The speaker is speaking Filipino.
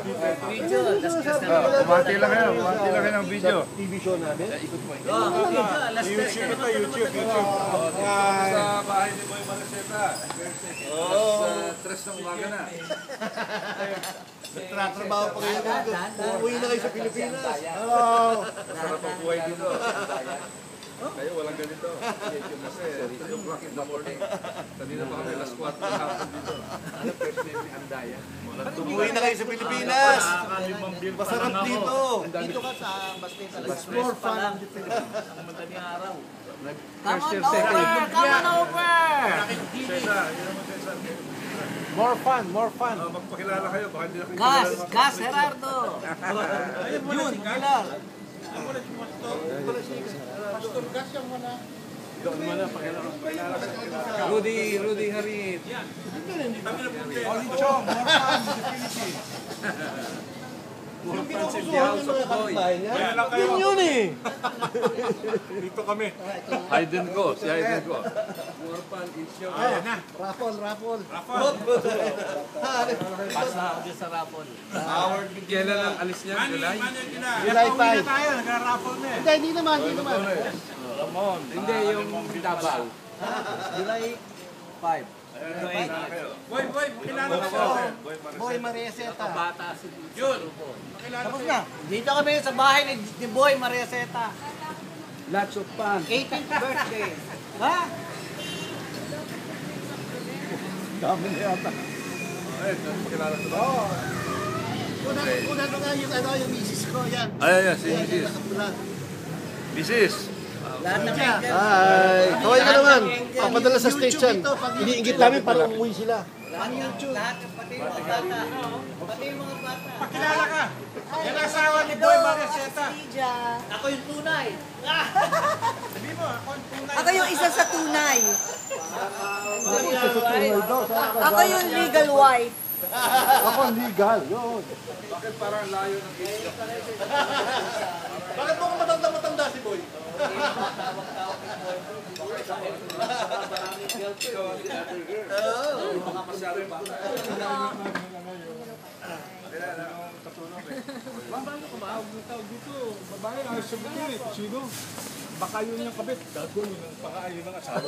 Video, Bumati lang kayo ng video. TV show namin. YouTube ito, YouTube. Sa bahay ni Boy Mariceta. Alas 3 ng umaga na. Nagtratrabaho pa kayo dito. Uuwi na kayo sa Pilipinas. Sarap ang buhay dito. Kayo walang ganito. Kasi 3 o'clock in the morning. Kanina pa kami alas 4 ng hapon dito. Ano first name ni Andaya? Uuwi na kayo sa Pilipinas. Masarap dito. Dito ka sa Bastita. It's more fun. Ang madaling araw. First year, second year. Come on over! Cesar, yun naman Cesar. More fun, more fun. Magpakilala kayo, baka hindi na kayo Gas! kilala. Gas Gerardo! Yun, kilala. Rudy Harit. Oli Chong, more fun in the Philippines. Yung pinukusuhan yung mga kapitbahay niya. Yun yun eh. Dito kami. Hayden ko, si Hayden ko. Ayan na. Raffle. Pasa ako dyan sa rapol. Kailan ang alis niya? July? July 5. Tayo, nag-raffle na eh. Hindi naman. Hindi, yung Davao. July 5. Boy, makilala ka siya. Boy Mariaseta. Bata si Yun. Tapos na. Dito kami sa bahay ni Boy Mariaseta. Lots of fun. 18th birthday. Ha? Dami na yata. Ay, makilala ko ba? Una na nga yung misis ko. Yan. Ay, si Mrs. Mrs. Lahat na may Hi! Kaway ka naman. Papadala sa station. Iniingit namin para umuwi sila. Lahat ng pati yung mga bata. Pati yung mga bata. Pakilala ka. Yan ang asawa ni Boy Mariceta. Ako yung tunay. Sabi mo, ako ang tunay. Ako yung isa sa tunay. Ako yung legal wife. Ako legal. Yun. Bakit parang layo ng age? Bakit mo matanda si Boy? Mga masyadong bata. Paano ka maawag ng tao dito? Babae, ayos sa buto eh. Sino? Baka yun yung kabit. Gago, yun ang paka, yun ang asawa.